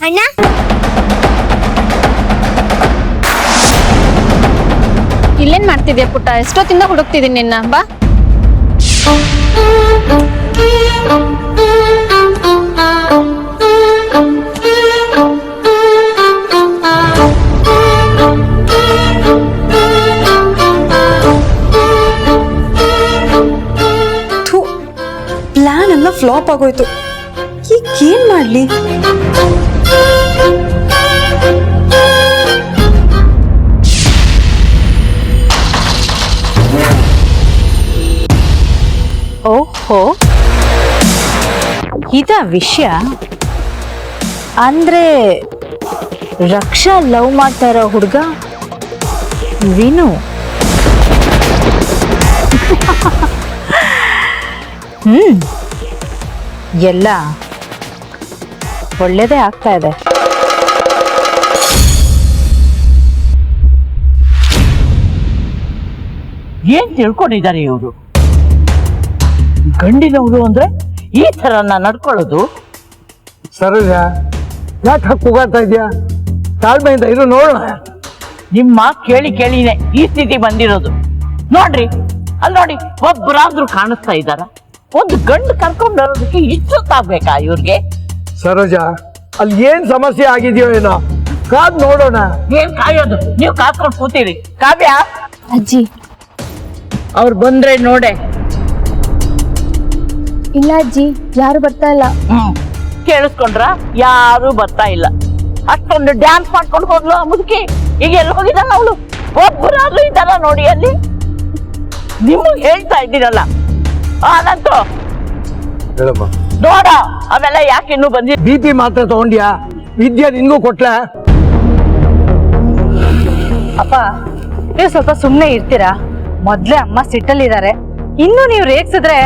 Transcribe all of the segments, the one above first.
ಅಣ್ಣ ಇಲ್ಲೇನ್ ಮಾಡ್ತಿದ್ಯಾ ಪುಟ್ಟ? ಎಷ್ಟೊತ್ತಿಂದ ಹುಡುಕ್ತಿದೀನಿ ನಿನ್ನ. ಬಾ. ಪ್ಲಾನ್ ಎಲ್ಲ ಫ್ಲಾಪ್ ಆಗೋಯ್ತು. ಈಗ ಏನ್ ಮಾಡ್ಲಿ? ಓಹೋ, ಇದ ವಿಷಯ. ಅಂದ್ರೆ ರಕ್ಷಾ ಲವ್ ಮಾಡ್ತಾ ಇರೋ ಹುಡುಗ ವಿನು. ಎಲ್ಲ ಒಳ್ಳೇದೇ ಆಗ್ತಾ ಇದೆ. ಏನ್ ತಿಳ್ಕೊಂಡಿದ್ದಾರೆ ಇವರು? ಗಂಡಿನವರು ಅಂದ್ರೆ ಈ ತರ ನಡ್ಕೊಳ್ಳೋದು? ಸರೋಜ, ಯಾಕೆ ಹಾಕಿ ಕೂಗಾಡ್ತಾ ಇದೆಯಾ? ತಾಳ್ಮೆಯಿಂದ ಇರು, ನೋಡೋಣ. ನಿಮ್ಮ ಮಾತು ಕೇಳಿ ಕೇಳಿನೇ ಈ ಸ್ಥಿತಿ ಬಂದಿರೋದು. ನೋಡ್ರಿ, ಅಲ್ಲಿ ನೋಡಿ, ಒಬ್ಬರಾದ್ರೂ ಕಾಣಿಸ್ತಾ ಇದ್ದಾರ? ಒಂದು ಗಂಡು ಕರ್ಕೊಂಡು ಬರೋದಕ್ಕೆ ಇಷ್ಟೊತ್ತಾಗ್ಬೇಕಾ ಇವ್ರಿಗೆ? ಸರೋಜ, ಅಲ್ಲಿ ಏನ್ ಸಮಸ್ಯೆ ಆಗಿದೆಯೋ ಏನೋ, ಕಾದ್ ನೋಡೋಣ. ಏನ್ ಕಾಯೋದು? ನೀವು ಕಾತ್ಕೊಂಡು ಕೂತೀರಿ. ಕಾವ್ಯ, ಅಜ್ಜಿ. ಅವ್ರು ಬಂದ್ರೆ ನೋಡೆ. ಇಲ್ಲ ಅಜ್ಜಿ, ಯಾರು ಬರ್ತಾ ಇಲ್ಲ. ಕೇಳಿಸ್ಕೊಂಡ್ರ? ಯಾರು ಬರ್ತಾ ಇಲ್ಲ. ಅಷ್ಟೊಂದು ಡ್ಯಾನ್ಸ್ ಮಾಡ್ಕೊಂಡು ಹೋಗ್ಲು ಆ ಮುದುಕಿ. ಈಗ ಎಲ್ಲಿ ಹೋಗಿದ್ದಾನ ಅವಳು? ಒಬ್ಬರಾದ್ರೂ ಇದ್ದಾರ ನೋಡಿ ಅಲ್ಲಿ? ನಿಮಗ್ ಹೇಳ್ತಾ ಇದ್ದೀರಲ್ಲ. ನಂತು ನೋಡ, ಅವೆಲ್ಲ ಯಾಕೆ ಇನ್ನೂ ಬಂದಿ? BP ಮಾತ್ರ ತಗೊಂಡ್ಯಾ? ವಿದ್ಯೆ ನಿನ್ಗೂ ಕೊಟ್ಲ? ಅಪ್ಪ, ನೀವು ಸ್ವಲ್ಪ ಸುಮ್ಮನೆ ಇರ್ತೀರಾ? ಮೊದ್ಲೇ ಅಮ್ಮ ಸಿಟ್ಟಲ್ಲಿದ್ದಾರೆ. ಇನ್ನು ನೀವು ರೇಗ್ಸಿದ್ರೆ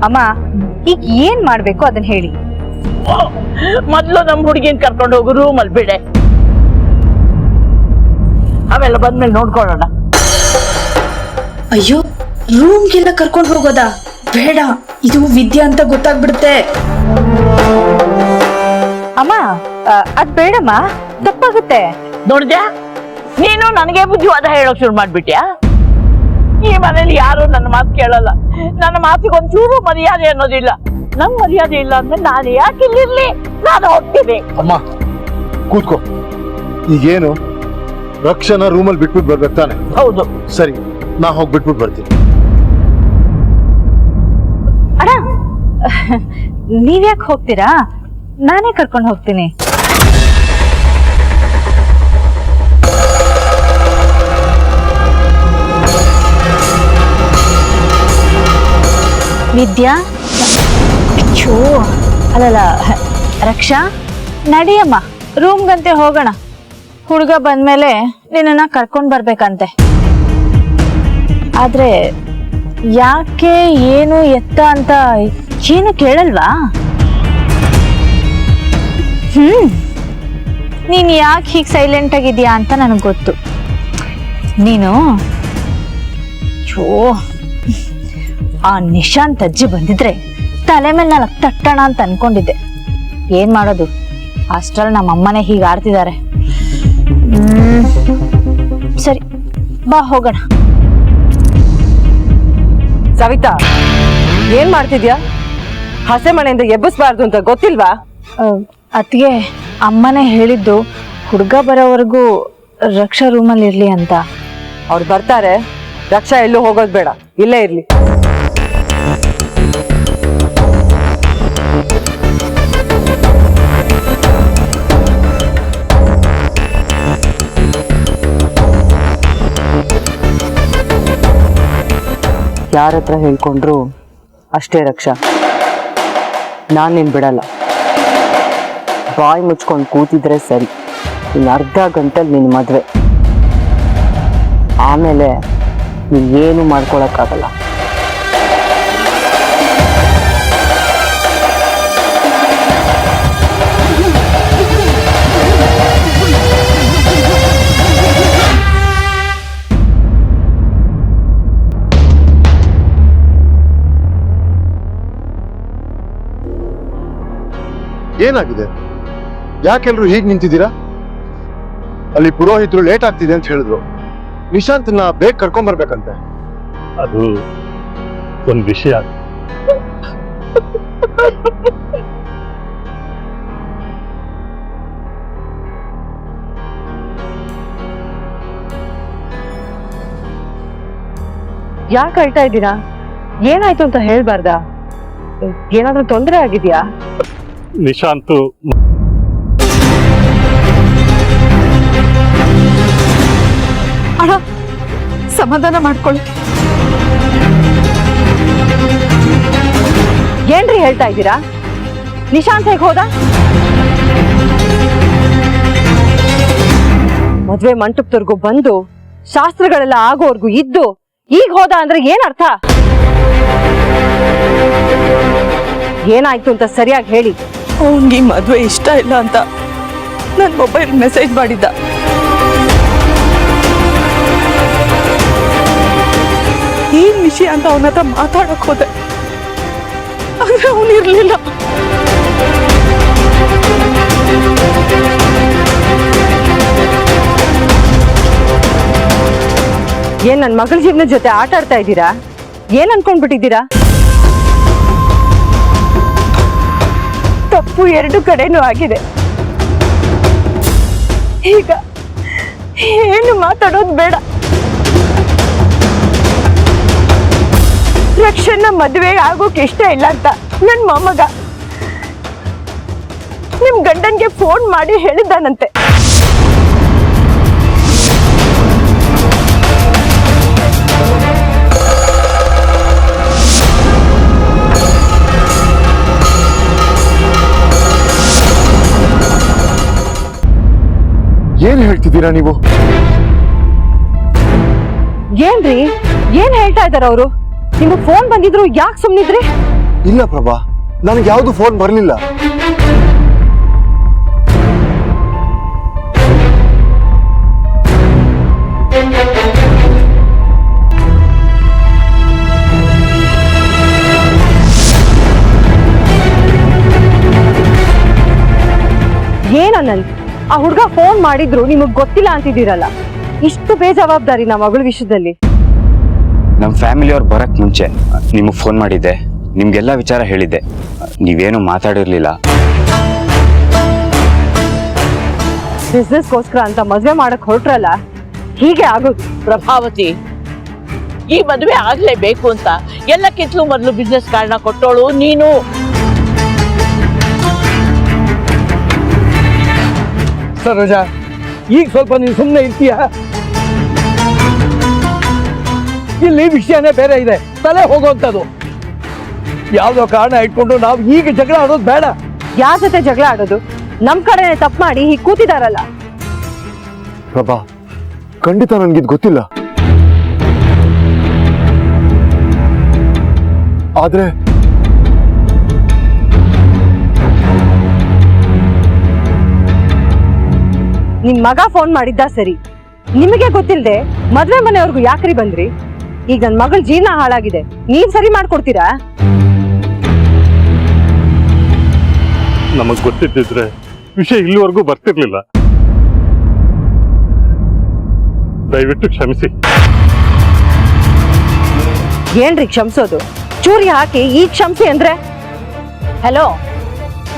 ಅಮ್ಮ, ಈಗ ಏನ್ ಮಾಡ್ಬೇಕು ಅದನ್ನ ಹೇಳಿ. ಮೊದ್ಲು ನಮ್ ಹುಡುಗಿನ ಕರ್ಕೊಂಡು ಹೋಗು, ರೂಮಲ್ಲಿ ಬಿಡೆ. ಅವೆಲ್ಲ ಬಂದ್ಮೇಲೆ ನೋಡ್ಕೊಳ್ಳೋಣ. ಅಯ್ಯೋ, ರೂಮ್ಗೆಲ್ಲ ಕರ್ಕೊಂಡು ಹೋಗೋದಾ? ಬೇಡ, ಇದು ವಿದ್ಯಾ ಅಂತ ಗೊತ್ತಾಗ್ಬಿಡುತ್ತೆ. ಅಮ್ಮ, ಅದ್ ಬೇಡಮ್ಮ, ತಪ್ಪಾಗುತ್ತೆ. ನೋಡ್ದ್ಯಾ, ನೀನು ನನಗೆ ಬುದ್ಧಿವಾದ ಹೇಳೋಕ್ ಶುರು ಮಾಡ್ಬಿಟ್ಯಾ? ಈ ಮನೇಲಿ ಯಾರು ನನ್ನ ಮಾತು ಕೇಳಲ್ಲ. ನನ್ನ ಮಾತಿಗೆ ಒಂಚೂರು ಮರ್ಯಾದೆ ಅನ್ನೋದಿಲ್ಲ. ನಂಗ್ ಮರ್ಯಾದೆ ಇಲ್ಲ ಅಂದ್ರೆ ನಾನು ಯಾಕೆ ಇಲ್ಲಿರ್ಲಿ? ನಾನು ಹೋಗ್ತೀನಿ. ಅಮ್ಮ ಕೂತ್ಕೋ. ಈಗೇನು, ರಕ್ಷಣ ರೂಮಲ್ಲಿ ಬಿಟ್ಬಿಟ್ಟು ಬರ್ಬೇಕು ತಾನೆ? ಹೌದು. ಸರಿ, ನಾ ಹೋಗಿ ಬಿಟ್ಬಿಟ್ಟು ಬರ್ತೀನಿ. ಅಣ್ಣ, ನೀವ್ಯಾಕೆ ಹೋಗ್ತೀರಾ? ನಾನೇ ಕರ್ಕೊಂಡು ಹೋಗ್ತೀನಿ. ವಿದ್ಯಾ, ಅಯ್ಯೋ, ಅಲ್ಲಲ್ಲ, ರಕ್ಷಾ, ನಡಿಯಮ್ಮ, ರೂಮ್ಗಂತೆ ಹೋಗೋಣ. ಹುಡುಗ ಬಂದ್ಮೇಲೆ ನಿನ್ನನ್ನ ಕರ್ಕೊಂಡ್ ಬರ್ಬೇಕಂತೆ. ಆದ್ರೆ ಯಾಕೆ, ಏನು, ಎತ್ತ ಅಂತ ಏನು ಕೇಳಲ್ವಾ? ನೀನ್ ಯಾಕೆ ಹೀಗೆ ಸೈಲೆಂಟ್ ಆಗಿದ್ಯಾ ಅಂತ ನನಗೆ ಗೊತ್ತು. ನೀನು ಆ ನಿಶಾಂತ್ ಅಜ್ಜಿ ಬಂದಿದ್ರೆ ತಲೆ ಮೇಲೆ ನಾನು ತಟ್ಟಣ ಅಂತ ಅನ್ಕೊಂಡಿದ್ದೆ. ಏನ್ ಮಾಡೋದು, ಅಷ್ಟ್ರಲ್ಲಿ ನಮ್ಮ ಅಮ್ಮನೇ ಹೀಗೆ ಆಡ್ತಿದ್ದಾರೆ. ಸರಿ, ಬಾ ಹೋಗೋಣ. ಸವಿತಾ, ಏನ್ ಮಾಡ್ತಿದ್ಯಾ? ಹಸೆ ಮನೆಯಿಂದ ಎಬ್ಬಿಸ್ಬಾರ್ದು ಅಂತ ಗೊತ್ತಿಲ್ವಾ? ಅತ್ತಿಗೆ, ಅಮ್ಮನೇ ಹೇಳಿದ್ದು ಹುಡುಗ ಬರೋವರೆಗೂ ರಕ್ಷಾ ರೂಮಲ್ಲಿ ಇರ್ಲಿ ಅಂತ. ಅವ್ರು ಬರ್ತಾರೆ, ರಕ್ಷಾ ಎಲ್ಲೂ ಹೋಗೋದ್ ಬೇಡ, ಇಲ್ಲೇ ಇರ್ಲಿ. ಯಾರ ಹತ್ರ ಹೇಳ್ಕೊಂಡ್ರು ಅಷ್ಟೇ ರಕ್ಷಾ, ನಾನ್ ನಿನ್ ಬಿಡಲ್ಲ. ಬಾಯಿ ಮುಚ್ಕೊಂಡು ಕೂತಿದ್ರೆ ಸರಿ. ಇನ್ನು ಅರ್ಧ ಗಂಟೆಲಿ ನಿನ್ನ ಮದುವೆ. ಆಮೇಲೆ ನೀನು ಮಾಡ್ಕೊಳಕ್ಕಾಗಲ್ಲ. ಏನಾಗಿದೆ? ಯಾಕೆಲ್ರು ಹೀಗೆ ನಿಂತಿದ್ದೀರಾ? ಅಲ್ಲಿ ಪುರೋಹಿತರು ಲೇಟ್ ಆಗ್ತಿದೆ ಅಂತ ಹೇಳಿದ್ರು. ನಿಶಾಂತ್ನ ಬೇಗ ಕರ್ಕೊಂಡ್ ಬರ್ಬೇಕಂತೆ. ಅದು ಒಂದು ವಿಷಯ. ಯಾಕೆ ಅಳ್ತಾ ಇದ್ದೀರಾ? ಏನಾಯ್ತು ಅಂತ ಹೇಳ್ಬಾರ್ದಾ? ಏನಾದ್ರೂ ತೊಂದರೆ ಆಗಿದ್ಯಾ? ನಿಶಾಂತು ಅಣ್ಣ ಸಮಾಧಾನ ಮಾಡ್ಕೊಳ್ಳಿ. ಏನ್ರಿ ಹೇಳ್ತಾ ಇದ್ದೀರಾ? ನಿಶಾಂತ್ ಹೇಗೆ ಹೋದ? ಮದ್ವೆ ಮಂಟಪದವರೆಗೂ ಬಂದು ಶಾಸ್ತ್ರಗಳೆಲ್ಲ ಆಗೋವರೆಗೂ ಇದ್ದು ಈಗ ಹೋದ ಅಂದ್ರೆ ಏನ್ ಅರ್ಥ? ಏನಾಯ್ತು ಅಂತ ಸರಿಯಾಗಿ ಹೇಳಿ. ಅವನ್ಗೆ ಮದ್ವೆ ಇಷ್ಟ ಇಲ್ಲ ಅಂತ ನನ್ ಮೊಬೈಲ್ ಮೆಸೇಜ್ ಮಾಡಿದ್ದ. ಏನ್ ವಿಷಯ ಅಂತ ಅವನ ಹತ್ರ ಮಾತಾಡಕ್ ಹೋದೆ, ಆದ್ರೆ ಅವನಿರ್ಲಿಲ್ಲ. ಏನ್ ನನ್ ಮಗಳ ಜೀವನದ ಜೊತೆ ಆಟ ಆಡ್ತಾ ಇದ್ದೀರಾ? ಏನ್ ಅನ್ಕೊಂಡ್ಬಿಟ್ಟಿದ್ದೀರಾ? ತಪ್ಪು ಎರಡು ಕಡೆನೂ ಆಗಿದೆ. ಈಗ ಏನು ಮಾತಾಡೋದು ಬೇಡ. ರಕ್ಷಣ ಮದುವೆ ಆಗೋಕೆ ಇಷ್ಟ ಇಲ್ಲ ಅಂತ ನನ್ ಮೊಮ್ಮಗ ನಿಮ್ ಗಂಡನ್ಗೆ ಫೋನ್ ಮಾಡಿ ಹೇಳಿದ್ದಾನಂತೆ. ಏನ್ ಹೇಳ್ತಿದ್ದೀರಾ ನೀವು? ಏನ್ರಿ ಏನ್ ಹೇಳ್ತಾ ಇದಾರ ಅವರು? ನಿಮ್ಗೆ ಫೋನ್ ಬಂದಿದ್ರು ಯಾಕೆ ಸುಮ್ನಿದ್ರಿ? ಇಲ್ಲ ಪ್ರಭಾ, ನನಗೆ ಯಾವ್ದು ಫೋನ್ ಬರಲಿಲ್ಲ. ಏನನ್ನಂತ ಆ ಹುಡ್ಗ ಫೋನ್ ಮಾಡಿದ್ರು ನಿಮಗ್ ಗೊತ್ತಿಲ್ಲ ಅಂತಿದ್ದೀರಲ್ಲ. ಇಷ್ಟು ಬೇಜವಾಬ್ದಾರಿ ನಮ್ಮ ಮಗಳ ವಿಷಯದಲ್ಲಿ. ನಮ್ಮ ಫ್ಯಾಮಿಲಿಯವ್ರು ಬರಕ್ ಮುಂಚೆ ನಿಮಗೆ ಫೋನ್ ಮಾಡಿದ್ದೆ, ನಿಮ್ಗೆಲ್ಲ ವಿಚಾರ ಹೇಳಿದ್ದೆ, ನೀವೇನು ಮಾತಾಡಿರ್ಲಿಲ್ಲ. ಬಿಸ್ನೆಸ್ಗೋಸ್ಕರ ಅಂತ ಮದ್ವೆ ಮಾಡಕ್ ಹೊರಟ್ರಲ್ಲ, ಹೀಗೆ ಆಗೋದು. ಪ್ರಭಾವತಿ, ಈ ಮದುವೆ ಆಗ್ಲೇಬೇಕು ಅಂತ ಎಲ್ಲಕ್ಕಿಂತಲೂ ಮೊದಲು ಬಿಸ್ನೆಸ್ ಕಾರಣ ಕೊಟ್ಟೋಳು ನೀನು. ಸರೋಜ, ಈಗ ಸ್ವಲ್ಪ ನೀನು ಸುಮ್ಮನೆ ಇರ್ತೀಯ? ಇಲ್ಲಿ ವಿಷಯನೇ ಬೇರೆ ಇದೆ, ತಲೆ ಹೋಗುವಂಥದ್ದು. ಯಾವ್ದೋ ಕಾರಣ ಇಟ್ಕೊಂಡು ನಾವು ಈಗ ಜಗಳ ಆಡೋದು ಬೇಡ. ಯಾರ ಜೊತೆ ಜಗಳ ಆಡೋದು? ನಮ್ ಕಡೆನೆ ತಪ್ಪು ಮಾಡಿ ಹೀಗೆ ಕೂತಿದಾರಲ್ಲ. ಪ್ರಭಾ, ಖಂಡಿತ ನನ್ಗಿದ್ ಗೊತ್ತಿಲ್ಲ. ಆದ್ರೆ ನಿಮ್ ಮಗ ಫೋನ್ ಮಾಡಿದ್ದ ಸರಿ, ನಿಮಗೆ ಗೊತ್ತಿಲ್ಲದೆ ಮದ್ವೆ ಮನೆಯವ್ರಿಗೂ ಯಾಕ್ರಿ ಬಂದ್ರಿ? ಈಗ ನನ್ ಮಗಳ ಜೀವನ ಹಾಳಾಗಿದೆ, ನೀವ್ ಸರಿ ಮಾಡ್ಕೊಡ್ತೀರಾ? ನಮಗ್ ಗೊತ್ತಿದ್ದಿದ್ರೆ ವಿಷಯ ಇಲ್ಲಿವರೆಗೂ ಬರ್ತಿರ್ಲಿಲ್ಲ. ದಯವಿಟ್ಟು ಕ್ಷಮಿಸಿ. ಏನ್ರಿ ಕ್ಷಮಿಸೋದು? ಚೂರಿ ಹಾಕಿ ಈಗ ಕ್ಷಮಿಸಿ ಅಂದ್ರೆ? ಹಲೋ,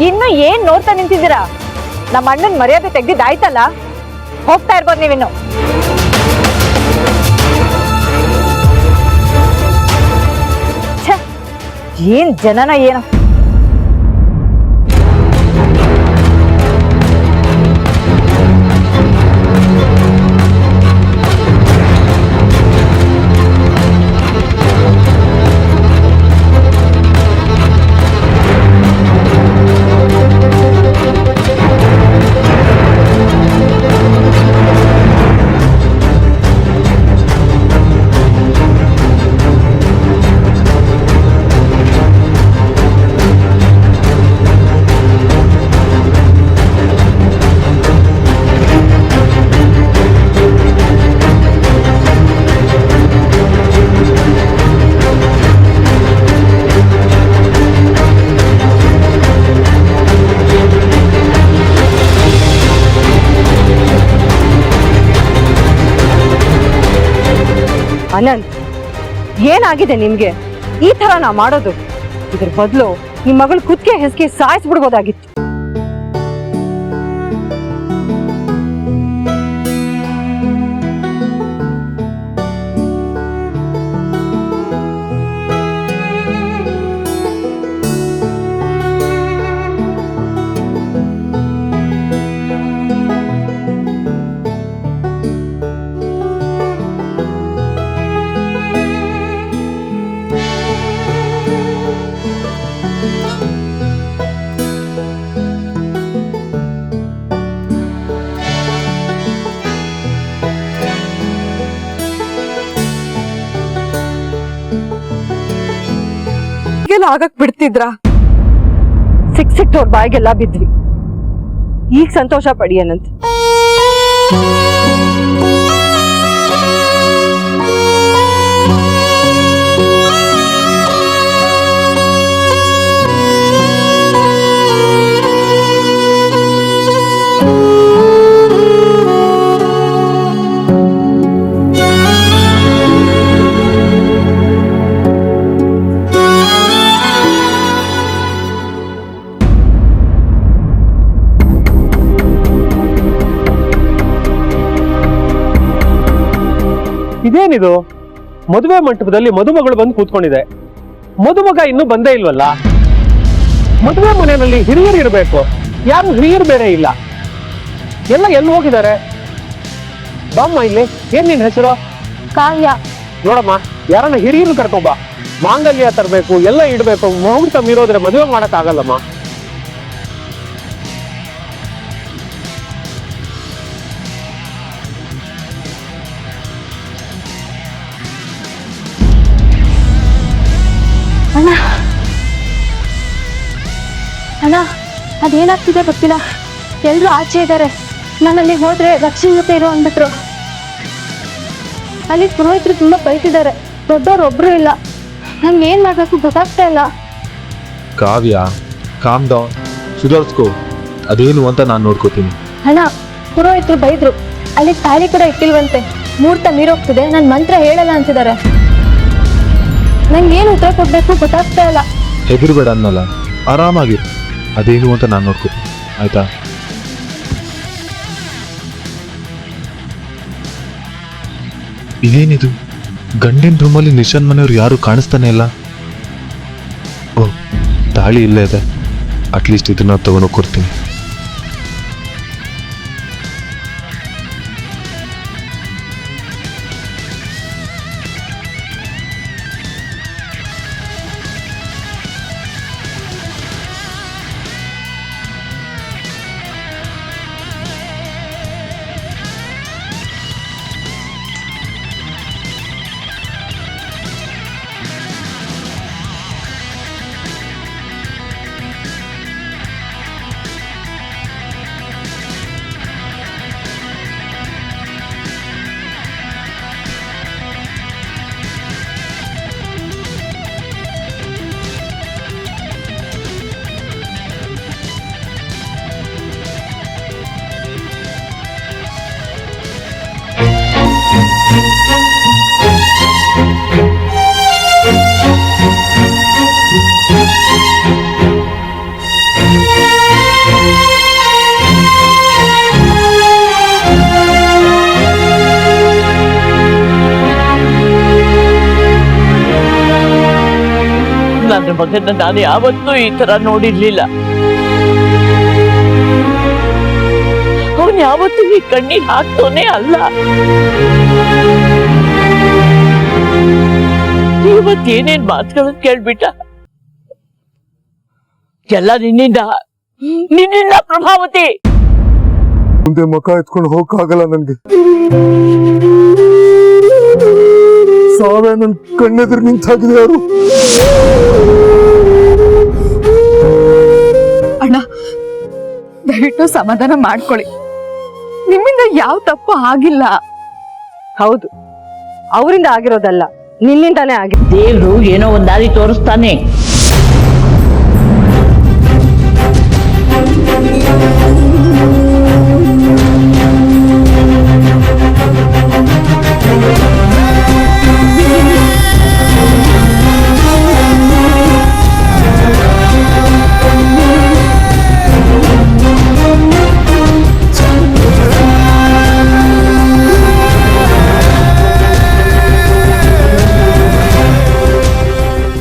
ಇನ್ನು ಏನ್ ನೋಡ್ತಾ ನಿಂತಿದ್ದೀರಾ? ನಮ್ಮ ಅಣ್ಣನ್ ಮರ್ಯಾದೆ ತೆಗ್ದಿದ್ದಾಯ್ತಲ್ಲ, ಹೋಗ್ತಾ ಇರ್ಬೋದು ನೀವಿನ್ನು. ಏನ್ ಜನನ ಏನೋ. ಅನಂತ್, ಏನಾಗಿದೆ ನಿಮ್ಗೆ? ಈ ತರ ನಾ ಮಾಡೋದು? ಇದ್ರ ಬದಲು ನಿಮ್ ಮಗಳು ಕುತ್ತಿಗೆ ಹೆಸ್ಗೆ ಸಾಯಿಸ್ಬಿಡ್ಬೋದಾಗಿತ್ತು. ಆಗಕ್ ಬಿಡ್ತಿದ್ರ? ಸಿಕ್ತವ್ರ ಬಾಯಿಗೆಲ್ಲ ಬಿದ್ವಿ. ಈಗ ಸಂತೋಷ ಪಡಿ ಅನಂತ್. ಇದೇನಿದು? ಮದುವೆ ಮಂಟಪದಲ್ಲಿ ಮದುಮಗಳು ಬಂದು ಕೂತ್ಕೊಂಡಿದೆ, ಮದುಮಗ ಇನ್ನೂ ಬಂದೇ ಇಲ್ವಲ್ಲ? ಮದುವೆ ಮನೆಯಲ್ಲಿ ಹಿರಿಯರು ಇರಬೇಕು, ಯಾರು ಹಿರಿಯರು ಬೇರೆ ಇಲ್ಲ. ಎಲ್ಲ ಎಲ್ಲಿ ಹೋಗಿದ್ದಾರೆ? ಬಾಮ್ಮ ಇಲ್ಲಿ. ಏನ್ ನಿನ್ ಹೆಸರು? ಕಾವ್ಯ. ನೋಡಮ್ಮ, ಯಾರನ್ನ ಹಿರಿಯರು ಕರ್ಕೊಂಬ. ಮಾಂಗಲ್ಯ ತರಬೇಕು, ಎಲ್ಲ ಇಡ್ಬೇಕು. ಮುಹೂರ್ತ ಮೀರೋದ್ರೆ ಮದುವೆ ಮಾಡಕ್ ಆಗಲ್ಲಮ್ಮ. ಅಣ್ಣ ಅಣ್ಣ, ಅದೇನಾಗ್ತಿದೆ ಗೊತ್ತಿಲ್ಲ. ಎಲ್ರು ಆಚೆ ಇದ್ದಾರೆ. ನಾನು ಅಲ್ಲಿಗೆ ಹೋದ್ರೆ ಲಕ್ಷ್ಮಿ ಜೊತೆ ಇರೋ ಅಂದ್ಬಿಟ್ರು. ಅಲ್ಲಿ ಪುರೋಹಿತರು ತುಂಬಾ ಬೈತಿದ್ದಾರೆ. ದೊಡ್ಡವ್ರೊಬ್ರು ಇಲ್ಲ. ನಂಗೆ ಏನ್ ಮಾಡ್ಬೇಕು ಗೊತ್ತಾಗ್ತಾ ಇಲ್ಲ. ಕಾವ್ಯ, ಕಾಮ್ ಡೌನ್, ಸುಧಾರಿಸ್ಕೋ. ಅದೇನು ಅಂತ ನಾನು ನೋಡ್ಕೋತೀನಿ. ಅಣ್ಣ, ಪುರೋಹಿತರು ಬೈದ್ರು. ಅಲ್ಲಿ ತಾಳಿ ಕೂಡ ಇಟ್ಟಿಲ್ವಂತೆ. ಮುಹೂರ್ತ ಮೀರೋಗ್ತಿದೆ, ನನ್ ಮಂತ್ರ ಹೇಳಲ್ಲ ಅಂತಿದ್ದಾರೆ. ನಂಗೆ ಏನು ಉತ್ತರ ಕೊಡ್ಬೇಕು ಗೊತ್ತಾಗ್ತಾ ಇಲ್ಲ. ಹೆದರ್ಬೇಡ ಅನ್ನಲ್ಲ, ಆರಾಮಾಗಿ. ಅದೇನು ಅಂತ ನಾನು ನೋಡ್ಕೋತೀನಿ, ಆಯ್ತಾ? ಇದೇನಿದು? ಗಂಡಿನ ರೂಮಲ್ಲಿ ನಿಶಾನ್ ಮನೆಯವ್ರು ಯಾರು ಕಾಣಿಸ್ತಾನೆ ಇಲ್ಲ. ಓ, ತಾಳಿ ಇಲ್ಲೇ ಇದೆ. ಅಟ್ಲೀಸ್ಟ್ ಇದನ್ನ ತಗೊಂಡು ಕೊಡ್ತೀನಿ. ನನ್ನ ಮಗನ ನಾನು ಯಾವತ್ತೂ ಈ ತರ ನೋಡಿರ್ಲಿಲ್ಲ. ಅವನ್ ಯಾವತ್ತೂ ಈ ಕಣ್ಣೀರ್ ಹಾಕ್ತೋನೇ ಅಲ್ಲ. ಇವತ್ತೇನೇನ್ ಮಾತುಗಳನ್ನ ಕೇಳ್ಬಿಟ್ಟ. ಎಲ್ಲ ನಿನ್ನಿಂದ ಪ್ರಭಾವತಿ. ಮುಂದೆ ಮುಖ ಎತ್ಕೊಂಡು ಹೋಗಕ್ಕಾಗಲ್ಲ ನನ್ಗೆ. ಸಾವೇ ನನ್ ಕಣ್ಣೆದುರು ನಿಂತಾಗಿದೆ. ಯಾರು ಅಣ್ಣ, ದಯವಿಟ್ಟು ಸಮಾಧಾನ ಮಾಡ್ಕೊಳ್ಳಿ. ನಿಮ್ಮಿಂದ ಯಾವ ತಪ್ಪು ಆಗಿಲ್ಲ. ಹೌದು, ಅವರಿಂದ ಆಗಿರೋದಲ್ಲ, ನಿನ್ನಿಂದಾನೇ ಆಗಿದೆ. ದೇವ್ರು ಏನೋ ಒಂದ್ ದಾರಿ ತೋರಿಸ್ತಾನೆ.